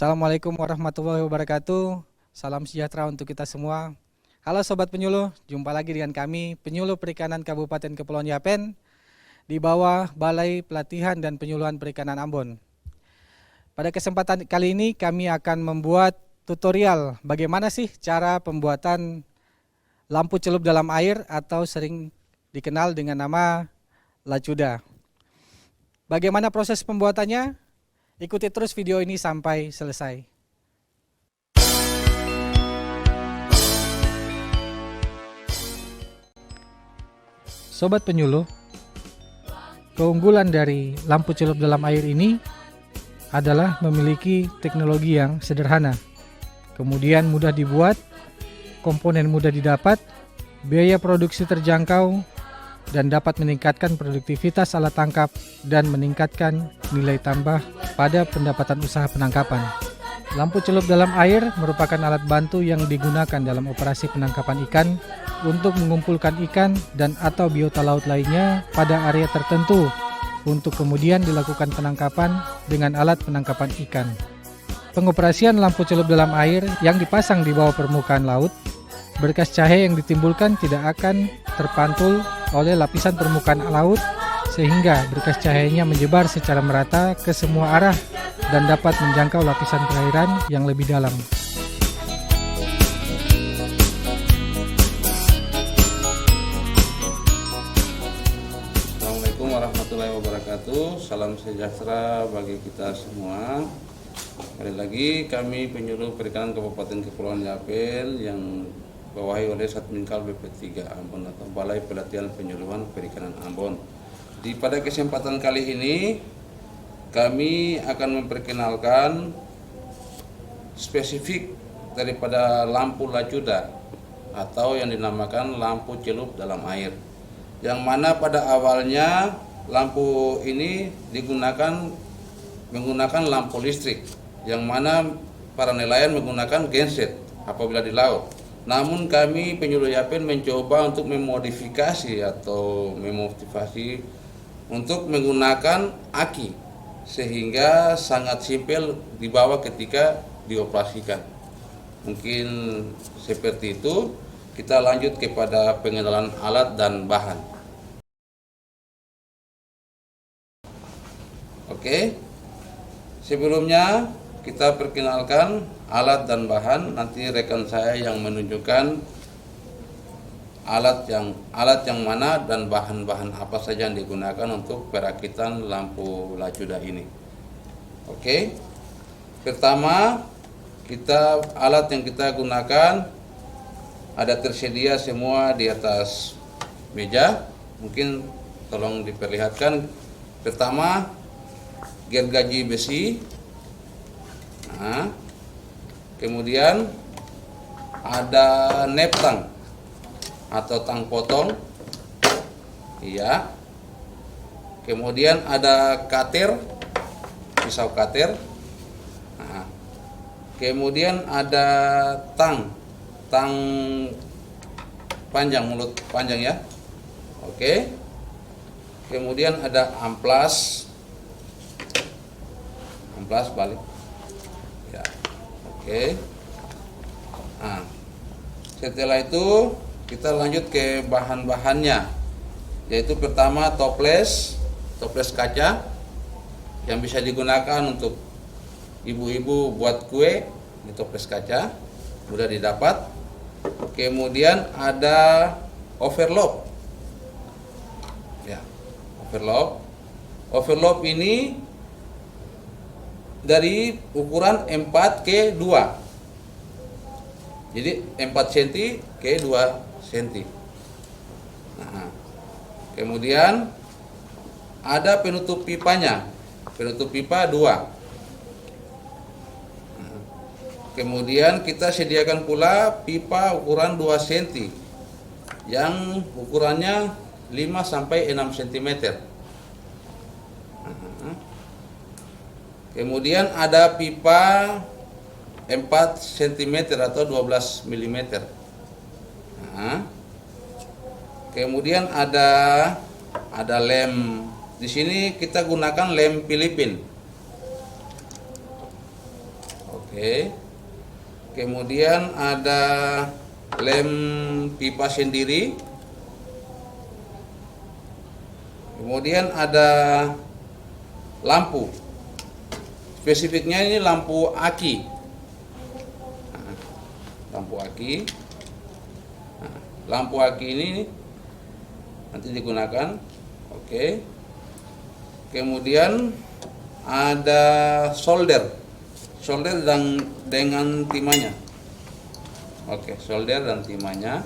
Assalamualaikum warahmatullahi wabarakatuh. Salam sejahtera untuk kita semua. Halo Sobat Penyuluh, jumpa lagi dengan kami, Penyuluh Perikanan Kabupaten Kepulauan Yapen, di bawah Balai Pelatihan dan Penyuluhan Perikanan Ambon. Pada kesempatan kali ini kami akan membuat tutorial bagaimana sih cara pembuatan lampu celup dalam air atau sering dikenal dengan nama lacuda. Bagaimana proses pembuatannya? Ikuti terus video ini sampai selesai. Sobat Penyuluh, keunggulan dari lampu celup dalam air ini adalah memiliki teknologi yang sederhana, kemudian mudah dibuat, komponen mudah didapat, biaya produksi terjangkau, dan dapat meningkatkan produktivitas alat tangkap dan meningkatkan nilai tambah pada pendapatan usaha penangkapan. Lampu celup dalam air merupakan alat bantu yang digunakan dalam operasi penangkapan ikan untuk mengumpulkan ikan dan atau biota laut lainnya pada area tertentu untuk kemudian dilakukan penangkapan dengan alat penangkapan ikan. Pengoperasian lampu celup dalam air yang dipasang di bawah permukaan laut, berkas cahaya yang ditimbulkan tidak akan terpantul oleh lapisan permukaan laut sehingga berkas cahayanya menyebar secara merata ke semua arah dan dapat menjangkau lapisan perairan yang lebih dalam. Assalamualaikum warahmatullahi wabarakatuh. Salam sejahtera bagi kita semua. Kembali lagi kami Penyuluh Perikanan Kabupaten Kepulauan Yapen yang bawahi oleh Satminkal BP3 Ambon atau Balai Pelatihan Penyuluhan Perikanan Ambon. Pada kesempatan kali ini kami akan memperkenalkan spesifik daripada lampu lacuda atau yang dinamakan lampu celup dalam air. Yang mana pada awalnya lampu ini menggunakan lampu listrik, yang mana para nelayan menggunakan genset apabila di laut. Namun kami Penyuluh Yapen mencoba untuk memodifikasi atau memotivasi untuk menggunakan aki sehingga sangat simpel dibawa ketika dioperasikan. Mungkin seperti itu. Kita lanjut kepada pengenalan alat dan bahan. Oke. Sebelumnya kita perkenalkan alat dan bahan, nanti rekan saya yang menunjukkan alat yang mana dan bahan-bahan apa saja yang digunakan untuk perakitan lampu lacuda ini. Oke. Pertama, alat yang kita gunakan ada tersedia semua di atas meja. Mungkin tolong diperlihatkan. Pertama, gergaji besi. Nah, kemudian ada neptang atau tang potong. Iya. Kemudian ada cutter, pisau cutter. Nah, kemudian ada tang panjang, mulut panjang ya. Oke. Kemudian ada amplas balik. Ya. Oke. Nah, setelah itu kita lanjut ke bahan-bahannya, yaitu pertama toples kaca yang bisa digunakan untuk ibu-ibu buat kue. Ini toples kaca, mudah didapat. Kemudian ada overlock. Ya, overlock ini dari ukuran 4x2. Jadi 4 cm ke 2 cm. Nah, kemudian ada penutup pipanya. Penutup pipa 2. Kemudian kita sediakan pula pipa ukuran 2 cm yang ukurannya 5 sampai 6 cm. Kemudian ada pipa 4 cm atau 12 mm. Kemudian ada lem. Di sini kita gunakan lem Filipin. Oke. Kemudian ada lem pipa sendiri. Kemudian ada lampu. Spesifiknya ini lampu aki. Nah, lampu aki. Nah, lampu aki ini nanti digunakan. Oke. Kemudian ada solder dengan timahnya. Oke, solder dan timahnya.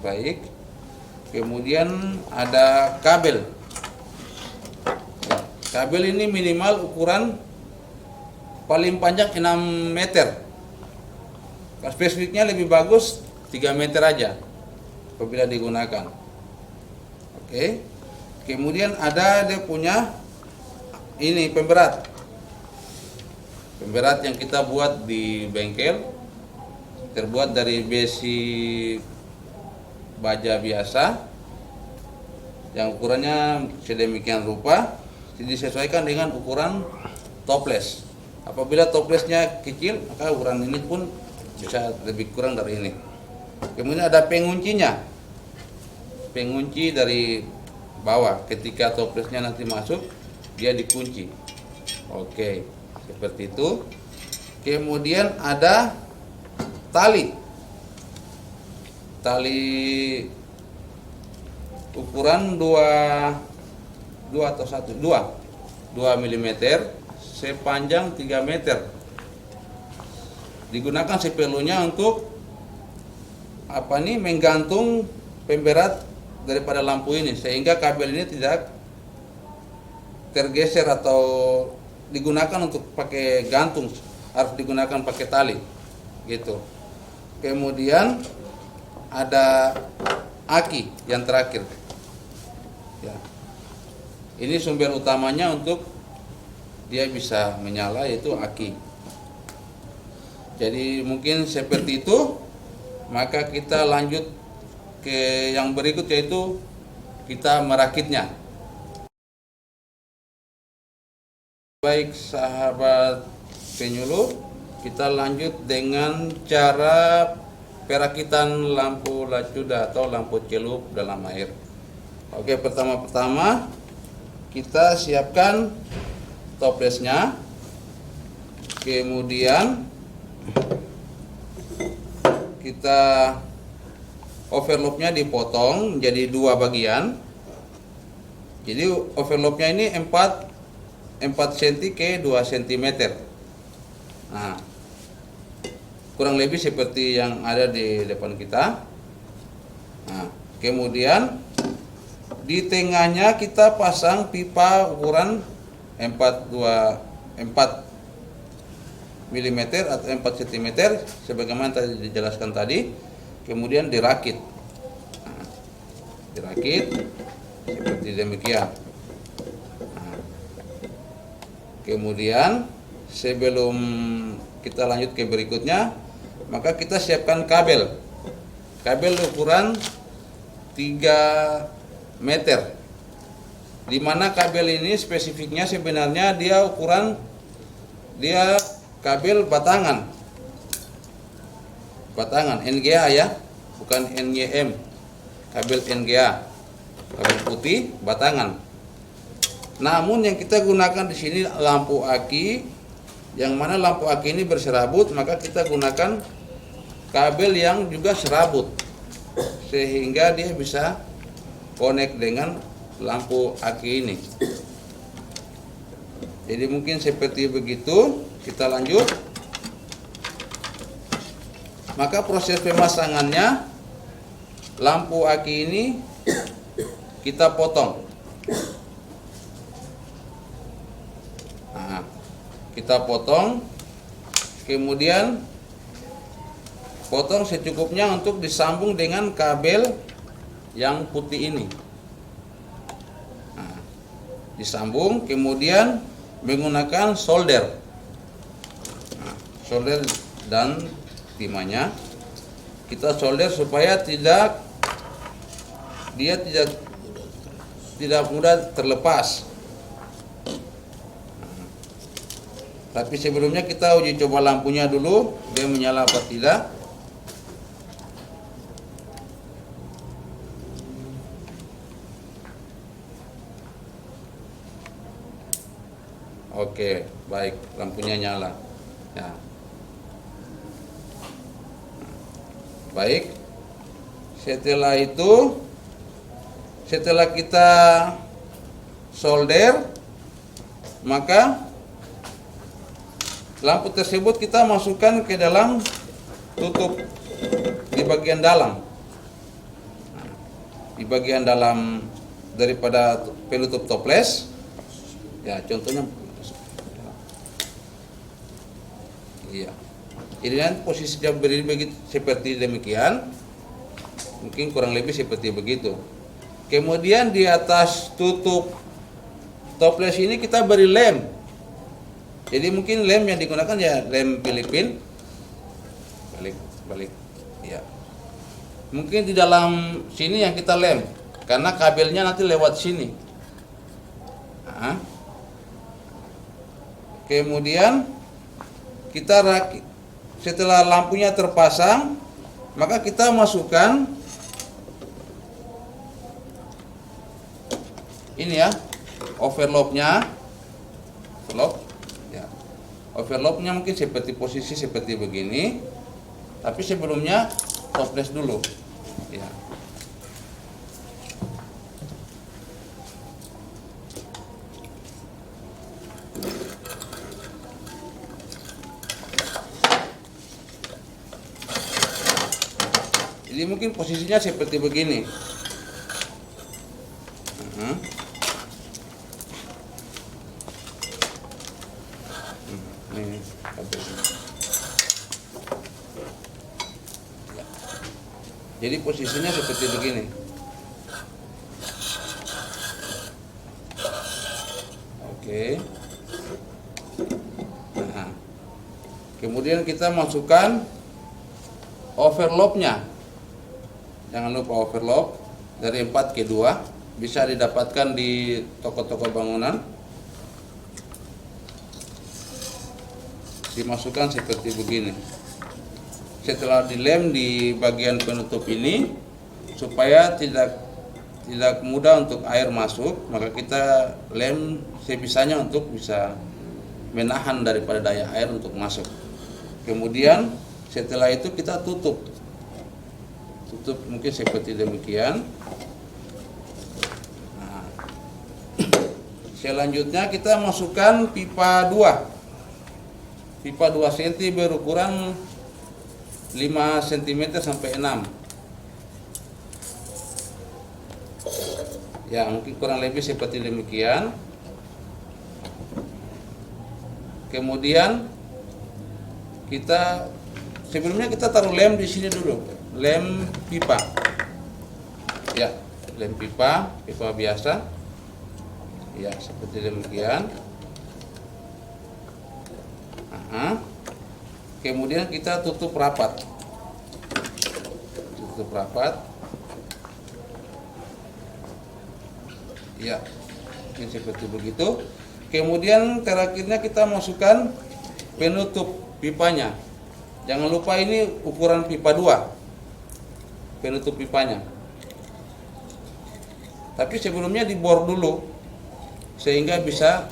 Baik. Kemudian ada kabel. Ya, kabel ini minimal ukuran paling panjang 6 meter. Spesifiknya lebih bagus 3 meter aja apabila digunakan. Oke. Kemudian ada dia punya ini pemberat. Pemberat yang kita buat di bengkel, terbuat dari besi baja biasa yang ukurannya sedemikian rupa, disesuaikan dengan ukuran toples. Apabila toplesnya kecil, maka ukuran ini pun bisa lebih kurang dari ini. Kemudian ada penguncinya, pengunci dari bawah. Ketika toplesnya nanti masuk, dia dikunci. Oke, seperti itu. Kemudian ada tali ukuran 2 mm sepanjang 3 meter. Digunakan sepenuhnya untuk menggantung pemberat daripada lampu ini, sehingga kabel ini tidak tergeser atau digunakan untuk pakai gantung, harus digunakan pakai tali gitu. Kemudian ada aki yang terakhir. Ya. Ini sumber utamanya untuk dia bisa menyala, yaitu aki. Jadi mungkin seperti itu. Maka kita lanjut ke yang berikut, yaitu kita merakitnya. Baik sahabat penyuluh, kita lanjut dengan cara perakitan lampu lacuda atau lampu celup dalam air. Oke, pertama-tama kita siapkan toplesnya. Kemudian kita overlocknya dipotong menjadi 2 bagian. Jadi overlocknya ini 4 cm ke 2 cm. Nah, kurang lebih seperti yang ada di depan kita. Nah, kemudian di tengahnya kita pasang pipa ukuran 4 mm atau 4 cm sebagaimana tadi dijelaskan tadi. Kemudian dirakit. Nah, dirakit seperti demikian. Nah, kemudian sebelum kita lanjut ke berikutnya, maka kita siapkan kabel ukuran 3 meter, di mana kabel ini spesifiknya sebenarnya dia kabel batangan NGA ya, bukan NYM, kabel NGA, kabel putih batangan. Namun yang kita gunakan di sini lampu aki, yang mana lampu aki ini berserabut, maka kita gunakan kabel yang juga serabut sehingga dia bisa connect dengan lampu aki ini. Jadi mungkin seperti begitu. Kita lanjut. Maka proses pemasangannya, lampu aki ini kita potong. Nah, kita potong, kemudian potong secukupnya untuk disambung dengan kabel yang putih ini. Nah, disambung, kemudian menggunakan solder. Nah, solder dan timahnya kita solder supaya tidak mudah terlepas. Tapi sebelumnya kita uji coba lampunya dulu, dia menyala apa tidak. Oke, baik, lampunya nyala. Ya. Baik. Setelah itu, setelah kita solder, maka lampu tersebut kita masukkan ke dalam tutup di bagian dalam. Di bagian dalam daripada penutup toples. Ya, contohnya. Iya. Ini kan posisinya berdiri seperti demikian. Mungkin kurang lebih seperti begitu. Kemudian di atas tutup toples ini kita beri lem. Jadi mungkin lem yang digunakan ya lem Filipin. Balik. Ya. Mungkin di dalam sini yang kita lem, karena kabelnya nanti lewat sini. Nah. Kemudian kita setelah lampunya terpasang, maka kita masukkan ini ya, overlocknya. Ya. Overlocknya mungkin posisi seperti begini, tapi sebelumnya toples dulu. Ya. Jadi mungkin posisinya seperti begini. Ini kabelnya. Ya. Jadi posisinya seperti begini. Oke. Nah. Kemudian kita masukkan overlocknya. Jangan lupa overlock dari 4 ke 2, bisa didapatkan di toko-toko bangunan. Dimasukkan seperti begini. Setelah dilem di bagian penutup ini supaya tidak mudah untuk air masuk, maka kita lem sebisanya untuk bisa menahan daripada daya air untuk masuk. Kemudian setelah itu kita tutup mungkin seperti demikian. Nah, selanjutnya kita masukkan pipa 2 cm berukuran 5 cm sampai 6. Ya, mungkin kurang lebih seperti demikian. Kemudian sebelumnya kita taruh lem di sini dulu. Lem pipa. Ya, lem pipa biasa. Ya, seperti demikian. Kemudian kita tutup rapat. Ya, ini seperti begitu. Kemudian terakhirnya kita masukkan penutup pipanya. Jangan lupa ini ukuran pipa 2. Penutup pipanya. Tapi sebelumnya dibor dulu sehingga bisa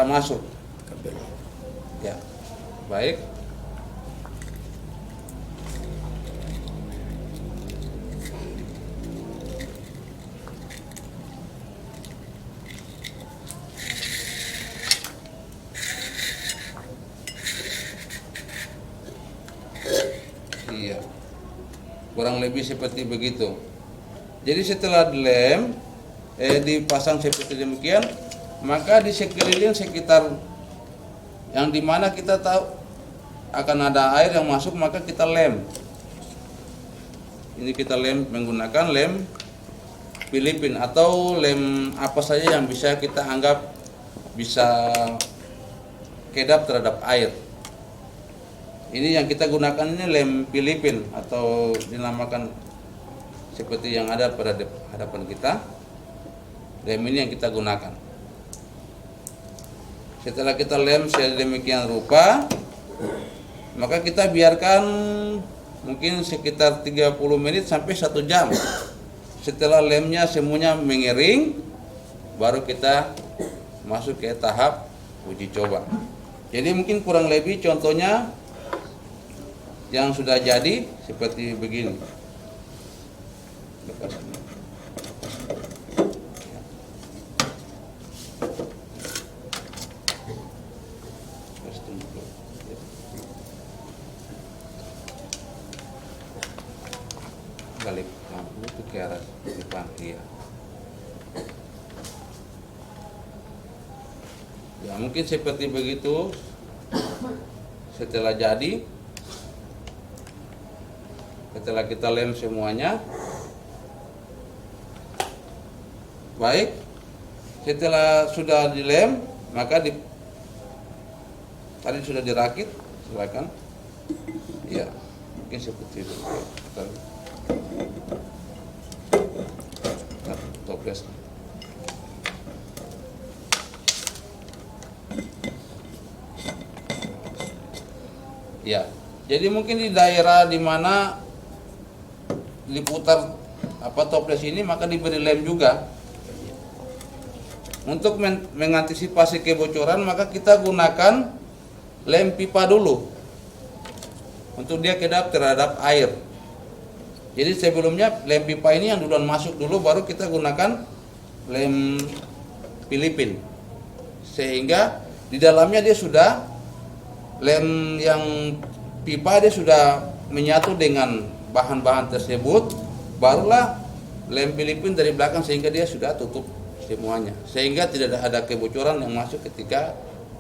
masuk. Ya. Baik. Iya. Kurang lebih seperti begitu. Jadi setelah dilem, dipasang seperti demikian, maka di sekeliling sekitar yang dimana kita tahu akan ada air yang masuk, maka kita lem. Ini kita lem menggunakan lem Filipin atau lem apa saja yang bisa kita anggap bisa kedap terhadap air. Ini yang kita gunakan ini lem Filipin atau dinamakan seperti yang ada pada hadapan kita. Lem ini yang kita gunakan. Setelah kita lem sedemikian rupa, maka kita biarkan mungkin sekitar 30 menit sampai 1 jam. Setelah lemnya semuanya mengering, baru kita masuk ke tahap uji coba. Jadi mungkin kurang lebih contohnya yang sudah jadi seperti begini. Balik lampu itu ke arah depan, iya. Ya mungkin seperti begitu. Setelah jadi, setelah kita lem semuanya, baik. Setelah sudah dilem, maka tadi sudah dirakit, silakan. Ya, mungkin seperti itu. Nah, toples. Ya, jadi mungkin di daerah di mana diputar toples ini, maka diberi lem juga. Untuk mengantisipasi kebocoran, maka kita gunakan lem pipa dulu untuk dia kedap terhadap air. Jadi sebelumnya lem pipa ini yang duluan masuk dulu, baru kita gunakan lem Filipin, sehingga di dalamnya dia sudah lem yang pipa dia sudah menyatu dengan bahan-bahan tersebut, barulah lem Filipin dari belakang sehingga dia sudah tutup semuanya, sehingga tidak ada kebocoran yang masuk ketika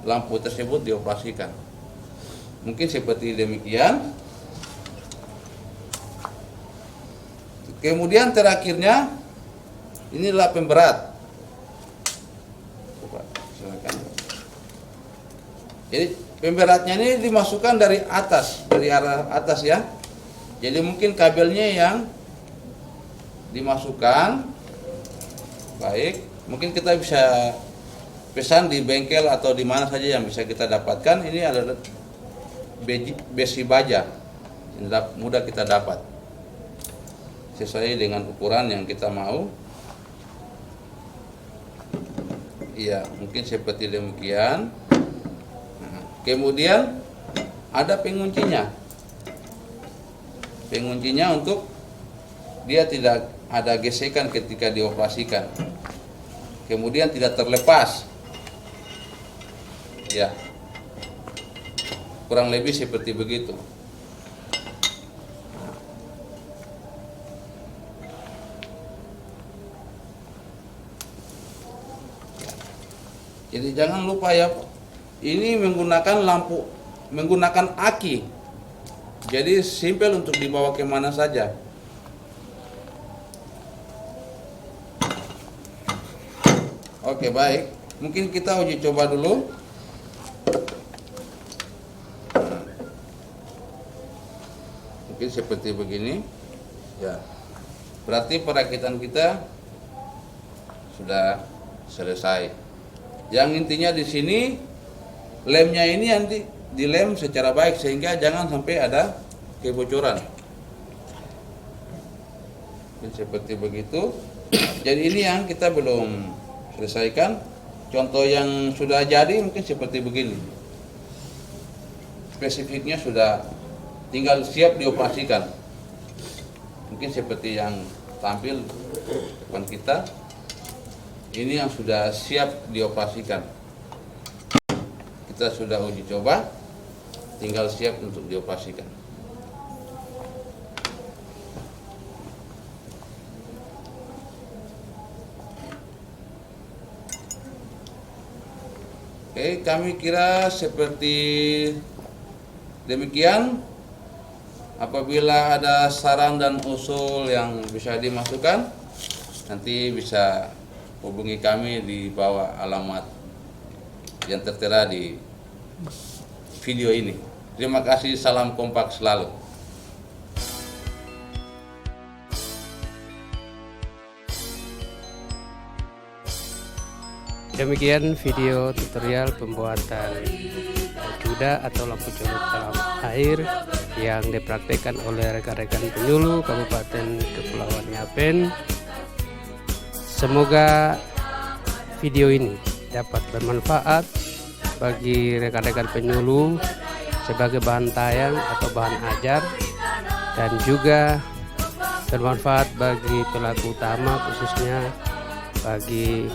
lampu tersebut dioperasikan. Mungkin seperti demikian. Kemudian terakhirnya inilah pemberat. Coba silakan. Jadi pemberatnya ini dimasukkan dari atas, dari arah atas ya. Jadi mungkin kabelnya yang dimasukkan. Baik, mungkin kita bisa pesan di bengkel atau di mana saja yang bisa kita dapatkan. Ini adalah besi baja yang mudah kita dapat sesuai dengan ukuran yang kita mau. Iya, mungkin seperti demikian. Nah, kemudian ada penguncinya. Penguncinya untuk dia tidak ada gesekan ketika dioperasikan. Kemudian tidak terlepas. Ya. Kurang lebih seperti begitu. Jadi jangan lupa ya, ini menggunakan lampu, menggunakan aki. Jadi simpel untuk dibawa kemana saja. Oke, baik. Mungkin kita uji coba dulu. Mungkin seperti begini. Ya. Berarti perakitan kita sudah selesai. Yang intinya di sini lemnya ini nanti dilem secara baik sehingga jangan sampai ada kebocoran. Mungkin seperti begitu. Jadi ini yang kita belum selesaikan. Contoh yang sudah jadi mungkin seperti begini. Spesifiknya sudah tinggal siap dioperasikan. Mungkin seperti yang tampil depan kita. Ini yang sudah siap dioperasikan. Kita sudah uji coba, tinggal siap untuk dioperasikan. Oke, kami kira seperti demikian. Apabila ada saran dan usul yang bisa dimasukkan, nanti bisa hubungi kami di bawah alamat yang tertera di video ini. Terima kasih, salam kompak selalu. Demikian video tutorial pembuatan juda atau lampu celup dalam air yang dipraktikkan oleh rekan-rekan penyuluh Kabupaten Kepulauan Yapen. Semoga video ini dapat bermanfaat bagi rekan-rekan penyuluh sebagai bahan tayang atau bahan ajar, dan juga bermanfaat bagi pelaku utama, khususnya bagi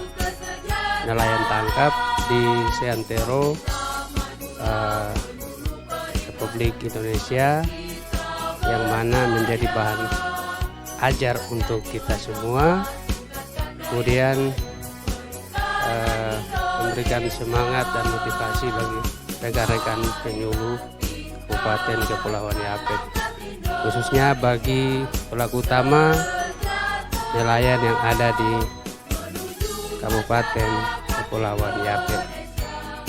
nelayan tangkap di seantero Republik Indonesia, yang mana menjadi bahan ajar untuk kita semua, kemudian memberikan semangat dan motivasi bagi rekan-rekan penyuluh Kabupaten Kepulauan Yapen, khususnya bagi pelaku utama nelayan yang ada di Kabupaten Kepulauan Yapen.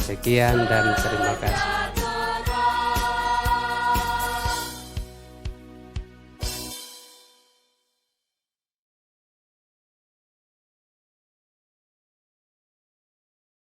Sekian dan terima kasih.